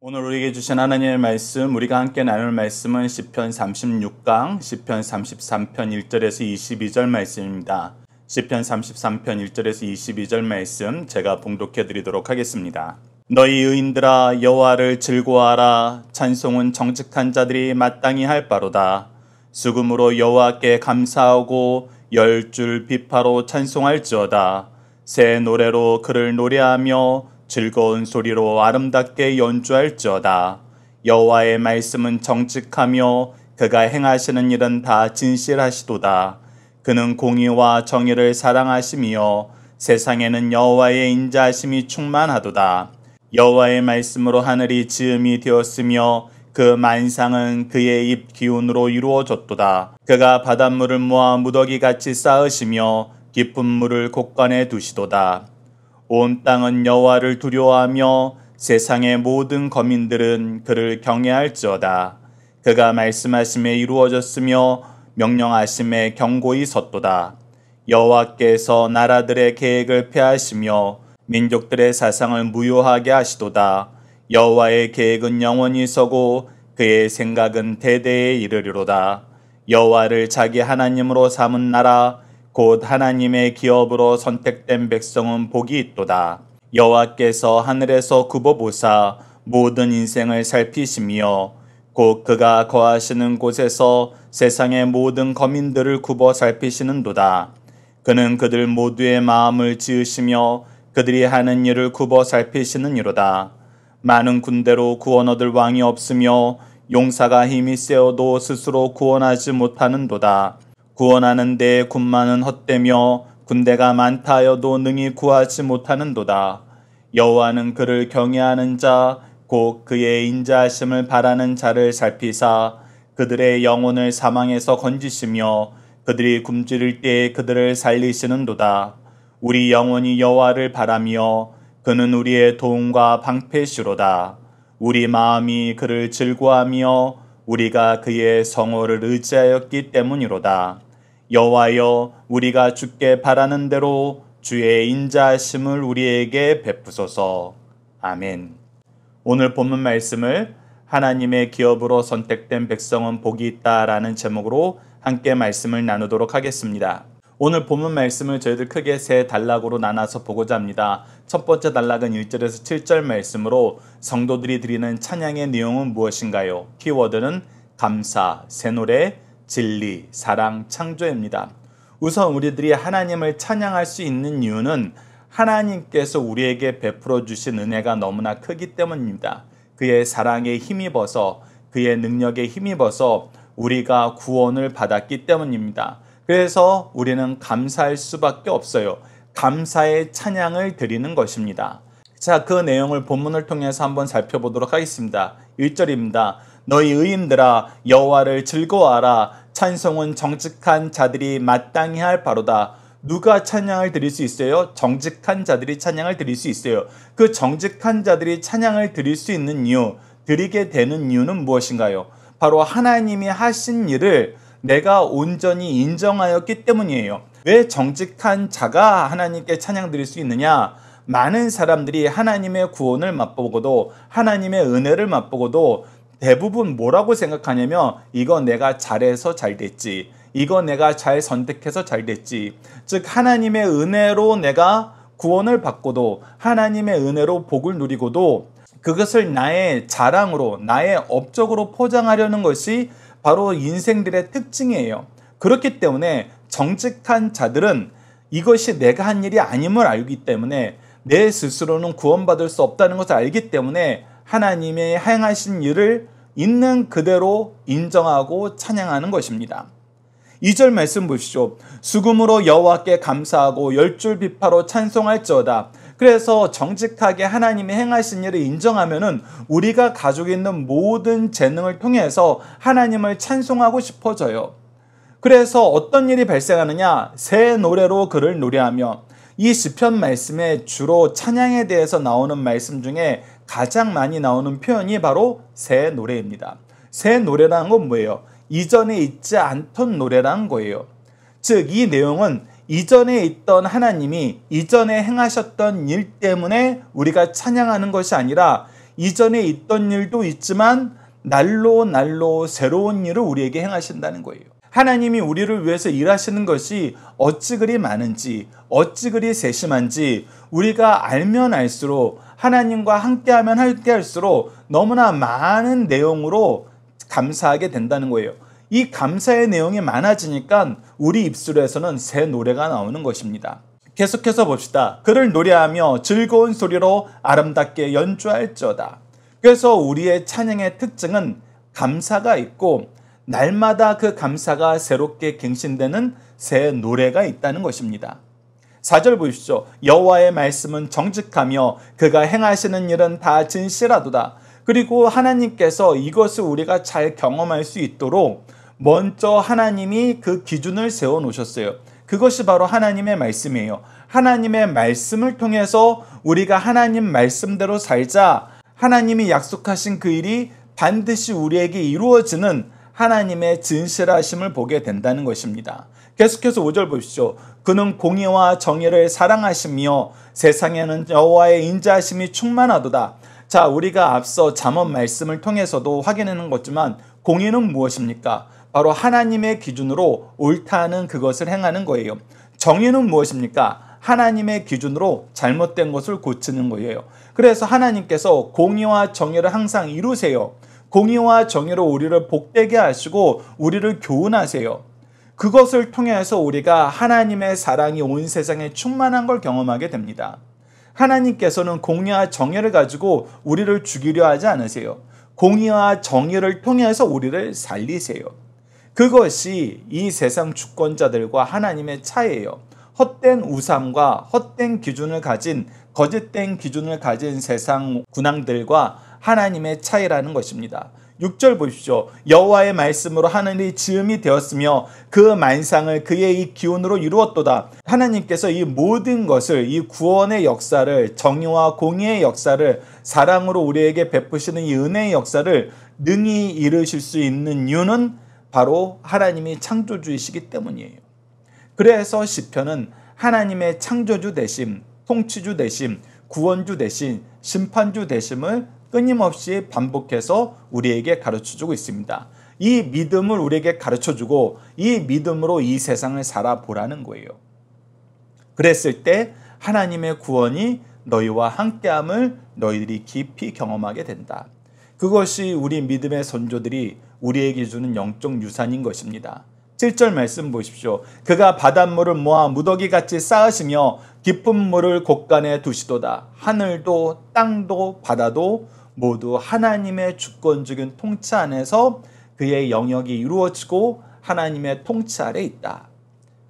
오늘 우리에게 주신 하나님의 말씀, 우리가 함께 나눌 말씀은 시편 36강, 시편 33편 1절에서 22절 말씀입니다. 시편 33편 1절에서 22절 말씀 제가 봉독해 드리도록 하겠습니다. 너희 의인들아 여호와를 즐거워하라. 찬송은 정직한 자들이 마땅히 할 바로다. 수금으로 여호와께 감사하고 열줄 비파로 찬송할지어다. 새 노래로 그를 노래하며 즐거운 소리로 아름답게 연주할지어다. 여호와의 말씀은 정직하며 그가 행하시는 일은 다 진실하시도다. 그는 공의와 정의를 사랑하시며 세상에는 여호와의 인자하심이 충만하도다. 여호와의 말씀으로 하늘이 지음이 되었으며 그 만상은 그의 입 기운으로 이루어졌도다. 그가 바닷물을 모아 무더기같이 쌓으시며 깊은 물을 곳간에 두시도다. 온 땅은 여호와를 두려워하며 세상의 모든 거민들은 그를 경외할지어다. 그가 말씀하심에 이루어졌으며 명령하심에 경고히 섰도다. 여호와께서 나라들의 계획을 폐하시며 민족들의 사상을 무효하게 하시도다. 여호와의 계획은 영원히 서고 그의 생각은 대대에 이르리로다. 여호와를 자기 하나님으로 삼은 나라 곧 하나님의 기업으로 선택된 백성은 복이 있도다. 여호와께서 하늘에서 굽어보사 모든 인생을 살피시며 곧 그가 거하시는 곳에서 세상의 모든 거민들을 굽어 살피시는도다. 그는 그들 모두의 마음을 지으시며 그들이 하는 일을 굽어 살피시느니로다. 많은 군대로 구원 얻을 왕이 없으며 용사가 힘이 세어도 스스로 구원하지 못하는도다. 구원하는 데 군마는 헛되며 군대가 많다 하여도 능히 구하지 못하는도다. 여호와는 그를 경외하는 자 곧 그의 인자하심을 바라는 자를 살피사 그들의 영혼을 사망에서 건지시며 그들이 굶주릴 때에 그들을 살리시는도다. 우리 영혼이 여호와를 바라며 그는 우리의 도움과 방패시로다. 우리 마음이 그를 즐거워하며 우리가 그의 성호를 의지하였기 때문이로다. 여호와여 우리가 주께 바라는 대로 주의 인자하심을 우리에게 베푸소서. 아멘. 오늘 본문 말씀을 하나님의 기업으로 선택된 백성은 복이 있다라는 제목으로 함께 말씀을 나누도록 하겠습니다. 오늘 본문 말씀을 저희들 크게 세 단락으로 나눠서 보고자 합니다. 첫 번째 단락은 1절에서 7절 말씀으로 성도들이 드리는 찬양의 내용은 무엇인가요? 키워드는 감사, 새노래, 진리, 사랑, 창조입니다. 우선 우리들이 하나님을 찬양할 수 있는 이유는 하나님께서 우리에게 베풀어 주신 은혜가 너무나 크기 때문입니다. 그의 사랑에 힘입어서 그의 능력에 힘입어서 우리가 구원을 받았기 때문입니다. 그래서 우리는 감사할 수밖에 없어요. 감사의 찬양을 드리는 것입니다. 자, 그 내용을 본문을 통해서 한번 살펴보도록 하겠습니다. 1절입니다. 너희 의인들아 여호와를 즐거워하라. 찬송은 정직한 자들이 마땅히 할 바로다. 누가 찬양을 드릴 수 있어요? 정직한 자들이 찬양을 드릴 수 있어요. 그 정직한 자들이 찬양을 드릴 수 있는 이유, 드리게 되는 이유는 무엇인가요? 바로 하나님이 하신 일을 내가 온전히 인정하였기 때문이에요. 왜 정직한 자가 하나님께 찬양 드릴 수 있느냐? 많은 사람들이 하나님의 구원을 맛보고도 하나님의 은혜를 맛보고도 대부분 뭐라고 생각하냐면 이거 내가 잘해서 잘 됐지. 이거 내가 잘 선택해서 잘 됐지. 즉 하나님의 은혜로 내가 구원을 받고도 하나님의 은혜로 복을 누리고도 그것을 나의 자랑으로 나의 업적으로 포장하려는 것이 바로 인생들의 특징이에요. 그렇기 때문에 정직한 자들은 이것이 내가 한 일이 아님을 알기 때문에 내 스스로는 구원받을 수 없다는 것을 알기 때문에 하나님의 행하신 일을 있는 그대로 인정하고 찬양하는 것입니다. 2절 말씀 보시죠. 수금으로 여호와께 감사하고 열줄 비파로 찬송할지어다. 그래서 정직하게 하나님이 행하신 일을 인정하면은 우리가 가지고 있는 모든 재능을 통해서 하나님을 찬송하고 싶어져요. 그래서 어떤 일이 발생하느냐? 새 노래로 그를 노래하며. 이 시편 말씀에 주로 찬양에 대해서 나오는 말씀 중에 가장 많이 나오는 표현이 바로 새 노래입니다. 새 노래라는 건 뭐예요? 이전에 있지 않던 노래라는 거예요. 즉 이 내용은 이전에 있던 하나님이 이전에 행하셨던 일 때문에 우리가 찬양하는 것이 아니라 이전에 있던 일도 있지만 날로 새로운 일을 우리에게 행하신다는 거예요. 하나님이 우리를 위해서 일하시는 것이 어찌 그리 많은지, 어찌 그리 세심한지 우리가 알면 알수록, 하나님과 함께하면 함께할수록 너무나 많은 내용으로 감사하게 된다는 거예요. 이 감사의 내용이 많아지니까 우리 입술에서는 새 노래가 나오는 것입니다. 계속해서 봅시다. 그를 노래하며 즐거운 소리로 아름답게 연주할지어다. 그래서 우리의 찬양의 특징은 감사가 있고 날마다 그 감사가 새롭게 갱신되는 새 노래가 있다는 것입니다. 4절 보십시오. 여호와의 말씀은 정직하며 그가 행하시는 일은 다 진실하도다. 그리고 하나님께서 이것을 우리가 잘 경험할 수 있도록 먼저 하나님이 그 기준을 세워 놓으셨어요. 그것이 바로 하나님의 말씀이에요. 하나님의 말씀을 통해서 우리가 하나님 말씀대로 살자 하나님이 약속하신 그 일이 반드시 우리에게 이루어지는 하나님의 진실하심을 보게 된다는 것입니다. 계속해서 5절 보십시오. 그는 공의와 정의를 사랑하시며 세상에는 여호와의 인자하심이 충만하도다. 자, 우리가 앞서 잠언 말씀을 통해서도 확인하는 거지만 공의는 무엇입니까? 바로 하나님의 기준으로 옳다는 그것을 행하는 거예요. 정의는 무엇입니까? 하나님의 기준으로 잘못된 것을 고치는 거예요. 그래서 하나님께서 공의와 정의를 항상 이루세요. 공의와 정의로 우리를 복되게 하시고 우리를 교훈하세요. 그것을 통해서 우리가 하나님의 사랑이 온 세상에 충만한 걸 경험하게 됩니다. 하나님께서는 공의와 정의를 가지고 우리를 죽이려 하지 않으세요. 공의와 정의를 통해서 우리를 살리세요. 그것이 이 세상 주권자들과 하나님의 차이예요. 헛된 우상과 헛된 기준을 가진, 거짓된 기준을 가진 세상 군왕들과 하나님의 차이라는 것입니다. 6절 보십시오. 여호와의 말씀으로 하늘이 지음이 되었으며 그 만상을 그의 이 기운으로 이루었도다. 하나님께서 이 모든 것을, 이 구원의 역사를, 정의와 공의의 역사를, 사랑으로 우리에게 베푸시는 이 은혜의 역사를 능히 이루실 수 있는 이유는 바로 하나님이 창조주이시기 때문이에요. 그래서 시편은 하나님의 창조주 되심, 통치주 되심, 구원주 되심, 심판주 되심을 끊임없이 반복해서 우리에게 가르쳐주고 있습니다. 이 믿음을 우리에게 가르쳐주고 이 믿음으로 이 세상을 살아보라는 거예요. 그랬을 때 하나님의 구원이 너희와 함께함을 너희들이 깊이 경험하게 된다. 그것이 우리 믿음의 선조들이 우리에게 주는 영적 유산인 것입니다. 7절 말씀 보십시오. 그가 바닷물을 모아 무더기같이 쌓으시며 깊은 물을 곳간에 두시도다. 하늘도 땅도 바다도 모두 하나님의 주권적인 통치 안에서 그의 영역이 이루어지고 하나님의 통치 아래 있다.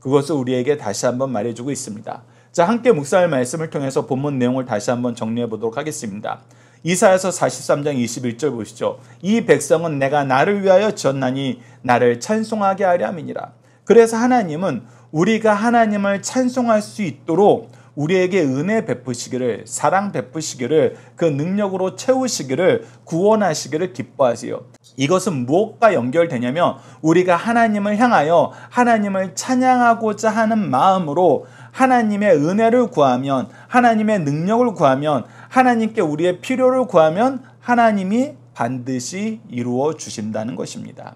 그것을 우리에게 다시 한번 말해주고 있습니다. 자, 함께 묵상할 말씀을 통해서 본문 내용을 다시 한번 정리해 보도록 하겠습니다. 이사야서 43장 21절 보시죠. 이 백성은 내가 나를 위하여 지었나니 나를 찬송하게 하려 함이니라. 그래서 하나님은 우리가 하나님을 찬송할 수 있도록 우리에게 은혜 베푸시기를, 사랑 베푸시기를, 그 능력으로 채우시기를, 구원하시기를 기뻐하세요. 이것은 무엇과 연결되냐면 우리가 하나님을 향하여 하나님을 찬양하고자 하는 마음으로 하나님의 은혜를 구하면, 하나님의 능력을 구하면, 하나님께 우리의 필요를 구하면 하나님이 반드시 이루어 주신다는 것입니다.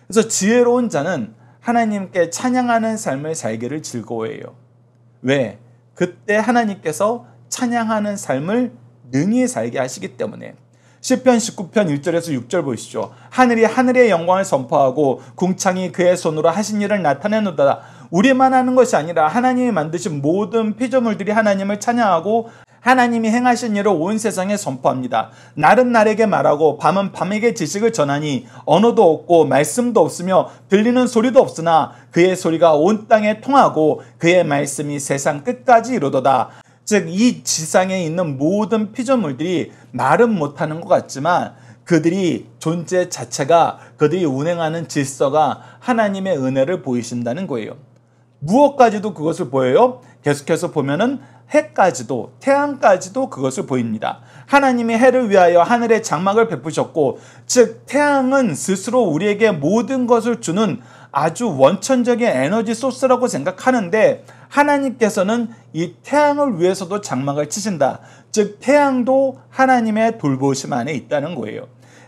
그래서 지혜로운 자는 하나님께 찬양하는 삶을 살기를 즐거워해요. 왜? 그때 하나님께서 찬양하는 삶을 능히 살게 하시기 때문에. 시편 19편 1절에서 6절 보시죠. 하늘이 하늘의 영광을 선포하고 궁창이 그의 손으로 하신 일을 나타내노다. 우리만 하는 것이 아니라 하나님이 만드신 모든 피조물들이 하나님을 찬양하고 하나님이 행하신 일을 온 세상에 선포합니다. 날은 날에게 말하고 밤은 밤에게 지식을 전하니 언어도 없고 말씀도 없으며 들리는 소리도 없으나 그의 소리가 온 땅에 통하고 그의 말씀이 세상 끝까지 이르도다. 즉 이 지상에 있는 모든 피조물들이 말은 못하는 것 같지만 그들이 존재 자체가, 그들이 운행하는 질서가 하나님의 은혜를 보이신다는 거예요. 무엇까지도 그것을 보여요? 계속해서 보면은 해까지도, 태양까지도 그것을 보입니다. 하나님이 해를 위하여 하늘의 장막을 베푸셨고, 즉 태양은 스스로 우리에게 모든 것을 주는 아주 원천적인 에너지 소스라고 생각하는데 하나님께서는 이 태양을 위해서도 장막을 치신다. 즉 태양도 하나님의 돌보심 안에 있다는 거예요.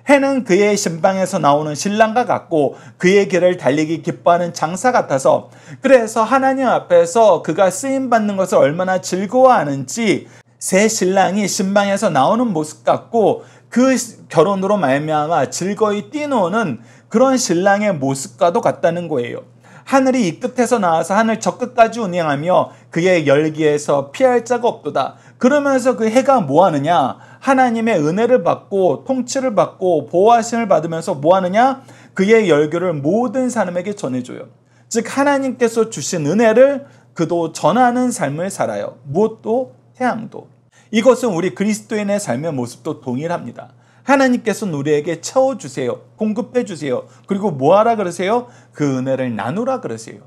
해는 그의 신방에서 나오는 신랑과 같고 그의 길을 달리기 기뻐하는 장사 같아서, 그래서 하나님 앞에서 그가 쓰임받는 것을 얼마나 즐거워하는지 새 신랑이 신방에서 나오는 모습 같고 그 결혼으로 말미암아 즐거이 뛰노는 그런 신랑의 모습과도 같다는 거예요. 하늘이 이 끝에서 나와서 하늘 저 끝까지 운행하며 그의 열기에서 피할 자가 없도다. 그러면서 그 해가 뭐 하느냐? 하나님의 은혜를 받고 통치를 받고 보호하심을 받으면서 뭐 하느냐? 그의 열기를 모든 사람에게 전해줘요. 즉 하나님께서 주신 은혜를 그도 전하는 삶을 살아요. 무엇도 태양도. 이것은 우리 그리스도인의 삶의 모습도 동일합니다. 하나님께서는 우리에게 채워주세요. 공급해주세요. 그리고 뭐하라 그러세요? 그 은혜를 나누라 그러세요.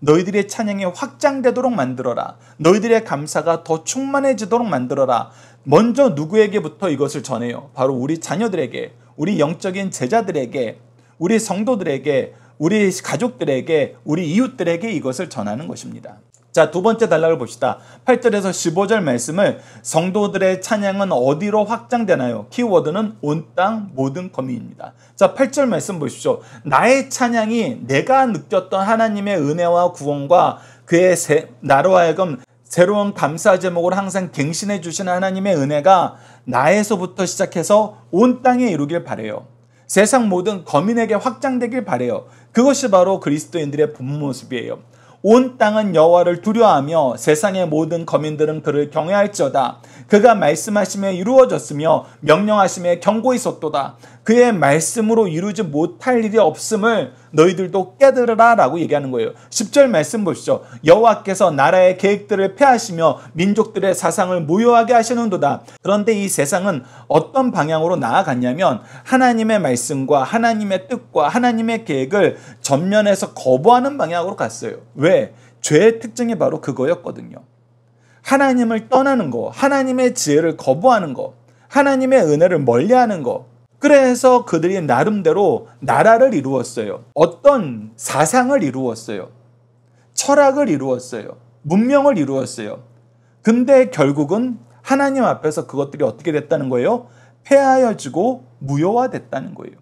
너희들의 찬양이 확장되도록 만들어라. 너희들의 감사가 더 충만해지도록 만들어라. 먼저 누구에게부터 이것을 전해요? 바로 우리 자녀들에게, 우리 영적인 제자들에게, 우리 성도들에게, 우리 가족들에게, 우리 이웃들에게 이것을 전하는 것입니다. 자, 두 번째 단락을 봅시다. 8절에서 15절 말씀을 성도들의 찬양은 어디로 확장되나요? 키워드는 온 땅 모든 거민입니다. 자, 8절 말씀 보십시오. 나의 찬양이 내가 느꼈던 하나님의 은혜와 구원과 그의 나로 하여금 새로운 감사 제목을 항상 갱신해 주시는 하나님의 은혜가 나에서부터 시작해서 온 땅에 이루길 바라요. 세상 모든 거민에게 확장되길 바라요. 그것이 바로 그리스도인들의 본 모습이에요. 온 땅은 여호와를 두려워하며 세상의 모든 거민들은 그를 경외할지어다. 그가 말씀하심에 이루어졌으며 명령하심에 경고히 섰도다. 그의 말씀으로 이루지 못할 일이 없음을 너희들도 깨달으라 라고 얘기하는 거예요. 10절 말씀 보시죠. 여호와께서 나라의 계획들을 폐하시며 민족들의 사상을 무효하게 하시는도다. 그런데 이 세상은 어떤 방향으로 나아갔냐면 하나님의 말씀과 하나님의 뜻과 하나님의 계획을 전면에서 거부하는 방향으로 갔어요. 왜? 죄의 특징이 바로 그거였거든요. 하나님을 떠나는 거, 하나님의 지혜를 거부하는 거, 하나님의 은혜를 멀리하는 거. 그래서 그들이 나름대로 나라를 이루었어요. 어떤 사상을 이루었어요. 철학을 이루었어요. 문명을 이루었어요. 근데 결국은 하나님 앞에서 그것들이 어떻게 됐다는 거예요? 폐하여지고 무효화됐다는 거예요.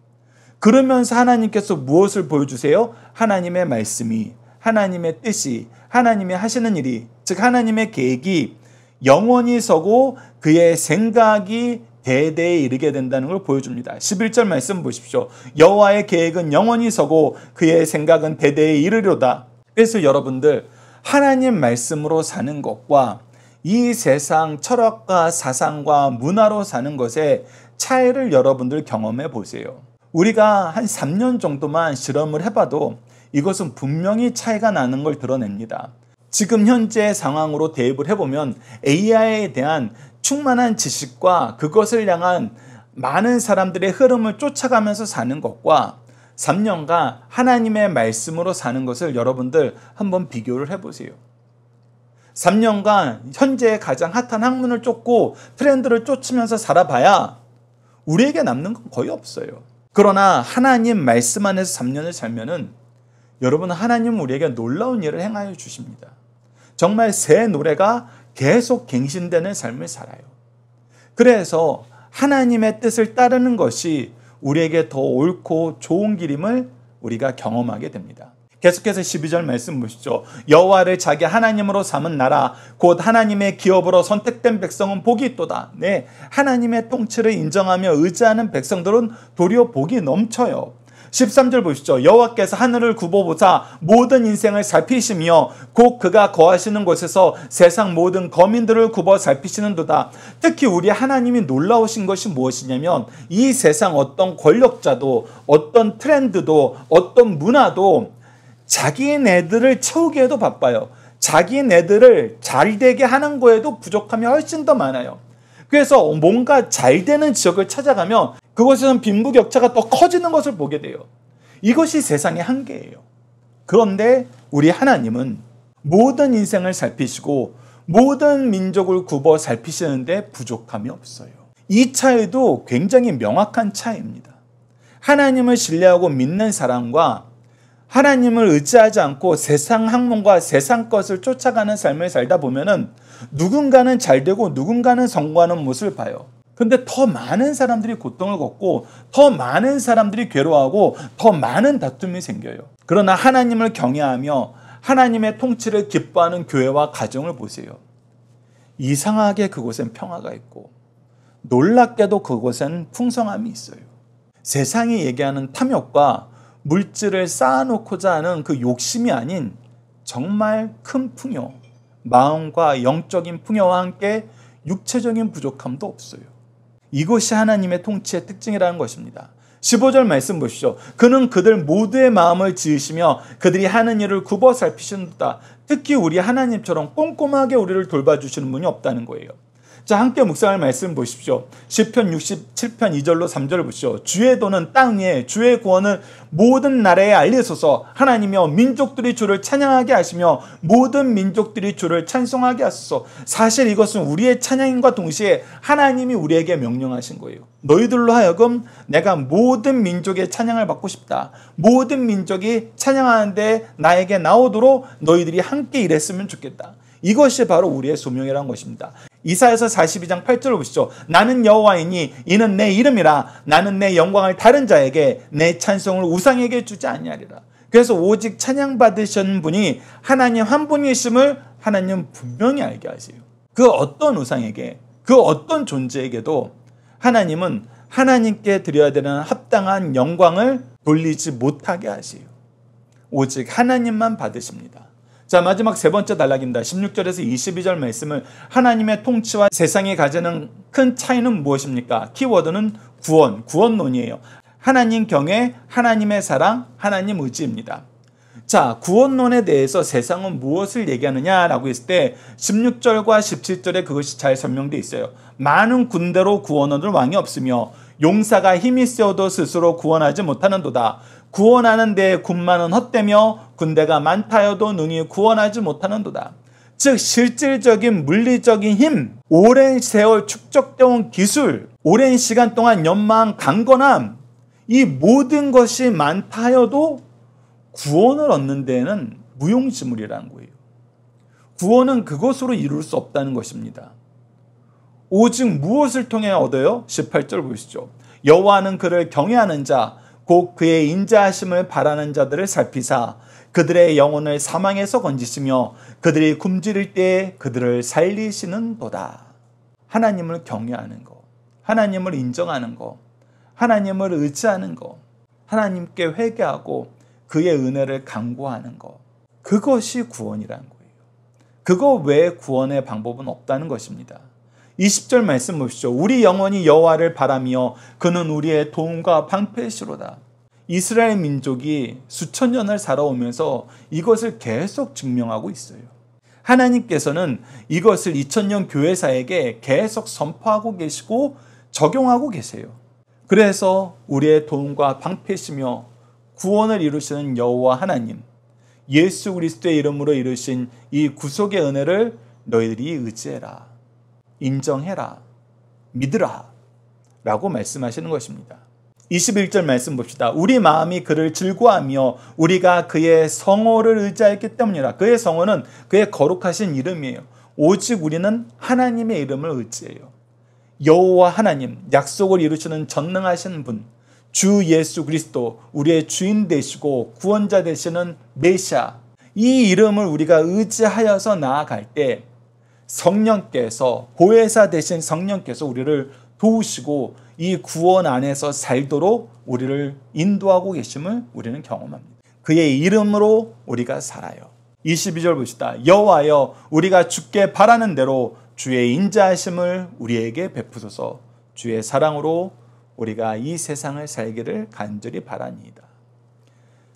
그러면서 하나님께서 무엇을 보여주세요? 하나님의 말씀이, 하나님의 뜻이, 하나님이 하시는 일이, 즉 하나님의 계획이 영원히 서고 그의 생각이 대대에 이르게 된다는 걸 보여줍니다. 11절 말씀 보십시오. 여호와의 계획은 영원히 서고 그의 생각은 대대에 이르리로다. 그래서 여러분들 하나님 말씀으로 사는 것과 이 세상 철학과 사상과 문화로 사는 것의 차이를 여러분들 경험해 보세요. 우리가 한 3년 정도만 실험을 해봐도 이것은 분명히 차이가 나는 걸 드러냅니다. 지금 현재 상황으로 대입을 해보면 AI에 대한 충만한 지식과 그것을 향한 많은 사람들의 흐름을 쫓아가면서 사는 것과 3년간 하나님의 말씀으로 사는 것을 여러분들 한번 비교를 해보세요. 3년간 현재 가장 핫한 학문을 쫓고 트렌드를 쫓으면서 살아봐야 우리에게 남는 건 거의 없어요. 그러나 하나님 말씀 안에서 3년을 살면은 여러분 하나님은 우리에게 놀라운 일을 행하여 주십니다. 정말 새 노래가 계속 갱신되는 삶을 살아요. 그래서 하나님의 뜻을 따르는 것이 우리에게 더 옳고 좋은 길임을 우리가 경험하게 됩니다. 계속해서 12절 말씀 보시죠. 여호와를 자기 하나님으로 삼은 나라 곧 하나님의 기업으로 선택된 백성은 복이 있도다. 네, 하나님의 통치를 인정하며 의지하는 백성들은 도리어 복이 넘쳐요. 13절 보시죠. 여호와께서 하늘을 굽어보사 모든 인생을 살피시며 곧 그가 거하시는 곳에서 세상 모든 거민들을 굽어 살피시는도다. 특히 우리 하나님이 놀라우신 것이 무엇이냐면 이 세상 어떤 권력자도 어떤 트렌드도 어떤 문화도 자기네들을 채우기에도 바빠요. 자기네들을 잘되게 하는 거에도 부족함이 훨씬 더 많아요. 그래서 뭔가 잘되는 지역을 찾아가면 그곳에서는 빈부격차가 더 커지는 것을 보게 돼요. 이것이 세상의 한계예요. 그런데 우리 하나님은 모든 인생을 살피시고 모든 민족을 굽어 살피시는데 부족함이 없어요. 이 차이도 굉장히 명확한 차이입니다. 하나님을 신뢰하고 믿는 사람과 하나님을 의지하지 않고 세상 학문과 세상 것을 쫓아가는 삶을 살다 보면은 누군가는 잘 되고 누군가는 성공하는 모습을 봐요. 근데 더 많은 사람들이 고통을 겪고 더 많은 사람들이 괴로워하고 더 많은 다툼이 생겨요. 그러나 하나님을 경외하며 하나님의 통치를 기뻐하는 교회와 가정을 보세요. 이상하게 그곳엔 평화가 있고 놀랍게도 그곳엔 풍성함이 있어요. 세상이 얘기하는 탐욕과 물질을 쌓아놓고자 하는 그 욕심이 아닌 정말 큰 풍요, 마음과 영적인 풍요와 함께 육체적인 부족함도 없어요. 이것이 하나님의 통치의 특징이라는 것입니다. 15절 말씀 보십시오. 그는 그들 모두의 마음을 지으시며 그들이 하는 일을 굽어 살피신다. 특히 우리 하나님처럼 꼼꼼하게 우리를 돌봐주시는 분이 없다는 거예요. 자, 함께 묵상할 말씀 보십시오. 시편 67편 2절로 3절을 보십시오. 주의 도는 땅 위에 주의 구원을 모든 나라에 알리소서. 하나님이여 민족들이 주를 찬양하게 하시며 모든 민족들이 주를 찬송하게 하소서. 사실 이것은 우리의 찬양인과 동시에 하나님이 우리에게 명령하신 거예요. 너희들로 하여금 내가 모든 민족의 찬양을 받고 싶다. 모든 민족이 찬양하는데 나에게 나오도록 너희들이 함께 일했으면 좋겠다. 이것이 바로 우리의 소명이라는 것입니다. 이사야서 42장 8절을 보시죠. 나는 여호와이니 이는 내 이름이라. 나는 내 영광을 다른 자에게 내 찬송을 우상에게 주지 아니하리라. 그래서 오직 찬양받으신 분이 하나님 한 분이심을 하나님 분명히 알게 하세요. 그 어떤 우상에게, 그 어떤 존재에게도 하나님은 하나님께 드려야 되는 합당한 영광을 돌리지 못하게 하세요. 오직 하나님만 받으십니다. 자, 마지막 세 번째 단락입니다. 16절에서 22절 말씀을 하나님의 통치와 세상이 가지는 큰 차이는 무엇입니까? 키워드는 구원론이에요. 하나님 경외, 하나님의 사랑, 하나님 의지입니다. 자, 구원론에 대해서 세상은 무엇을 얘기하느냐라고 했을 때 16절과 17절에 그것이 잘 설명되어 있어요. 많은 군대로 구원하는 왕이 없으며 용사가 힘이 세어도 스스로 구원하지 못하는도다. 구원하는 데 군마는 헛되며 군대가 많다여도 능히 구원하지 못하는도다. 즉 실질적인 물리적인 힘, 오랜 세월 축적되어 온 기술, 오랜 시간 동안 연마한 강건함, 이 모든 것이 많다 하여도 구원을 얻는 데에는 무용지물이라는 거예요. 구원은 그것으로 이룰 수 없다는 것입니다. 오직 무엇을 통해 얻어요? 18절 보시죠. 여호와는 그를 경외하는 자, 곧 그의 인자하심을 바라는 자들을 살피사 그들의 영혼을 사망에서 건지시며 그들이 굶주릴 때에 그들을 살리시는도다. 하나님을 경외하는 것, 하나님을 인정하는 것, 하나님을 의지하는 것, 하나님께 회개하고 그의 은혜를 간구하는 것, 그것이 구원이라는 거예요. 그거 외에 구원의 방법은 없다는 것입니다. 20절 말씀 보십시오. 우리 영혼이 여호와를 바라며 그는 우리의 도움과 방패시로다. 이스라엘 민족이 수천 년을 살아오면서 이것을 계속 증명하고 있어요. 하나님께서는 이것을 2000년 교회사에게 계속 선포하고 계시고 적용하고 계세요. 그래서 우리의 도움과 방패시며 구원을 이루시는 여호와 하나님, 예수 그리스도의 이름으로 이루신 이 구속의 은혜를 너희들이 의지해라, 인정해라, 믿으라 라고 말씀하시는 것입니다. 21절 말씀 봅시다. 우리 마음이 그를 즐거워하며 우리가 그의 성호를 의지하였기 때문이라. 그의 성호는 그의 거룩하신 이름이에요. 오직 우리는 하나님의 이름을 의지해요. 여호와 하나님, 약속을 이루시는 전능하신 분, 주 예수 그리스도, 우리의 주인 되시고 구원자 되시는 메시아, 이 이름을 우리가 의지하여서 나아갈 때 성령께서, 보혜사 되신 성령께서 우리를 도우시고 이 구원 안에서 살도록 우리를 인도하고 계심을 우리는 경험합니다. 그의 이름으로 우리가 살아요. 22절 보시다. 여호와여, 우리가 주께 바라는 대로 주의 인자하심을 우리에게 베푸소서. 주의 사랑으로 우리가 이 세상을 살기를 간절히 바라니이다.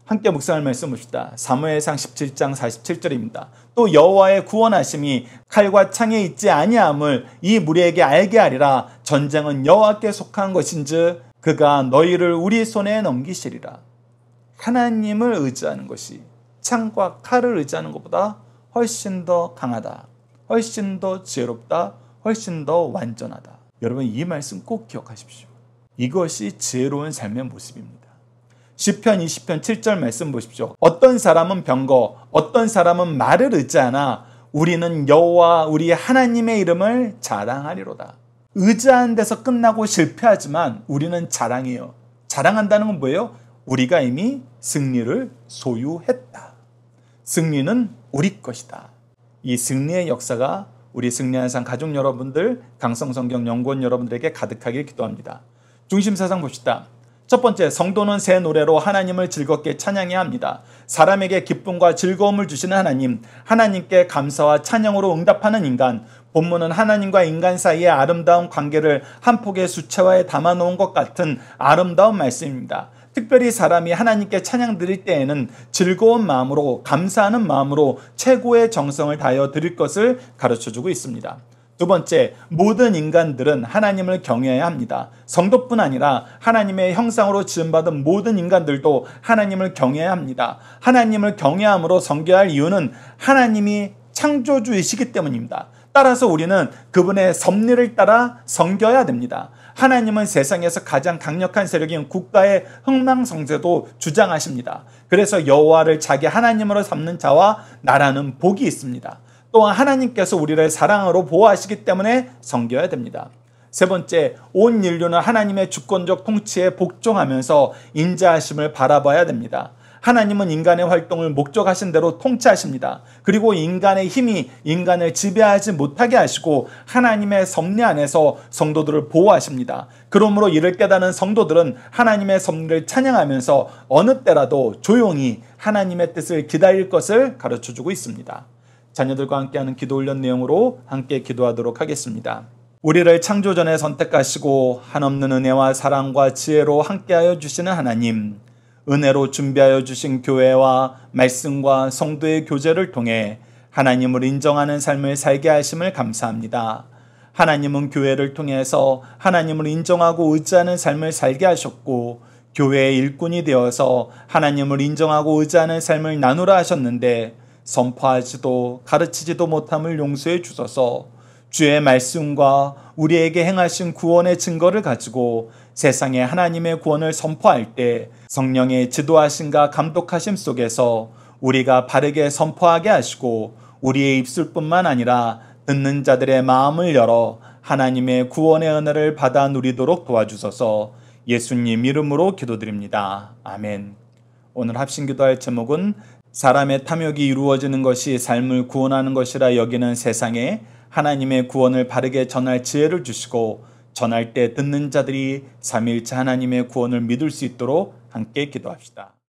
함께 묵상할 말씀 봅시다. 사무엘상 17장 47절입니다. 또 여호와의 구원하심이 칼과 창에 있지 아니함을 이 무리에게 알게 하리라. 전쟁은 여호와께 속한 것인즉 그가 너희를 우리 손에 넘기시리라. 하나님을 의지하는 것이 창과 칼을 의지하는 것보다 훨씬 더 강하다, 훨씬 더 지혜롭다, 훨씬 더 완전하다. 여러분, 이 말씀 꼭 기억하십시오. 이것이 지혜로운 삶의 모습입니다. 시편 20편 7절 말씀 보십시오. 어떤 사람은 병거, 어떤 사람은 말을 의지하나 우리는 여호와 우리 하나님의 이름을 자랑하리로다. 의지하는 데서 끝나고 실패하지만 우리는 자랑해요. 자랑한다는 건 뭐예요? 우리가 이미 승리를 소유했다. 승리는 우리 것이다. 이 승리의 역사가 우리 승리하는 삶 가족 여러분들, 강성성경 연구원 여러분들에게 가득하길 기도합니다. 중심사상 봅시다. 첫 번째, 성도는 새 노래로 하나님을 즐겁게 찬양해야 합니다. 사람에게 기쁨과 즐거움을 주시는 하나님, 하나님께 감사와 찬양으로 응답하는 인간, 본문은 하나님과 인간 사이의 아름다운 관계를 한 폭의 수채화에 담아놓은 것 같은 아름다운 말씀입니다. 특별히 사람이 하나님께 찬양 드릴 때에는 즐거운 마음으로, 감사하는 마음으로 최고의 정성을 다하여 드릴 것을 가르쳐주고 있습니다. 두 번째, 모든 인간들은 하나님을 경외해야 합니다. 성도뿐 아니라 하나님의 형상으로 지음받은 모든 인간들도 하나님을 경외해야 합니다. 하나님을 경외함으로 섬겨야 할 이유는 하나님이 창조주이시기 때문입니다. 따라서 우리는 그분의 섭리를 따라 섬겨야 됩니다. 하나님은 세상에서 가장 강력한 세력인 국가의 흥망성쇠도 주장하십니다. 그래서 여호와를 자기 하나님으로 삼는 자와 나라는 복이 있습니다. 또한 하나님께서 우리를 사랑으로 보호하시기 때문에 섬겨야 됩니다. 세 번째, 온 인류는 하나님의 주권적 통치에 복종하면서 인자하심을 바라봐야 됩니다. 하나님은 인간의 활동을 목적하신 대로 통치하십니다. 그리고 인간의 힘이 인간을 지배하지 못하게 하시고 하나님의 섭리 안에서 성도들을 보호하십니다. 그러므로 이를 깨닫는 성도들은 하나님의 섭리를 찬양하면서 어느 때라도 조용히 하나님의 뜻을 기다릴 것을 가르쳐주고 있습니다. 자녀들과 함께하는 기도 훈련 내용으로 함께 기도하도록 하겠습니다. 우리를 창조전에 선택하시고 한없는 은혜와 사랑과 지혜로 함께하여 주시는 하나님, 은혜로 준비하여 주신 교회와 말씀과 성도의 교제를 통해 하나님을 인정하는 삶을 살게 하심을 감사합니다. 하나님은 교회를 통해서 하나님을 인정하고 의지하는 삶을 살게 하셨고 교회의 일꾼이 되어서 하나님을 인정하고 의지하는 삶을 나누라 하셨는데 선포하지도 가르치지도 못함을 용서해 주소서. 주의 말씀과 우리에게 행하신 구원의 증거를 가지고 세상에 하나님의 구원을 선포할 때 성령의 지도하심과 감독하심 속에서 우리가 바르게 선포하게 하시고 우리의 입술뿐만 아니라 듣는 자들의 마음을 열어 하나님의 구원의 은혜를 받아 누리도록 도와주소서. 예수님 이름으로 기도드립니다. 아멘. 오늘 합심기도할 제목은 사람의 탐욕이 이루어지는 것이 삶을 구원하는 것이라 여기는 세상에 하나님의 구원을 바르게 전할 지혜를 주시고 전할 때 듣는 자들이 삼위일체 하나님의 구원을 믿을 수 있도록 함께 기도합시다.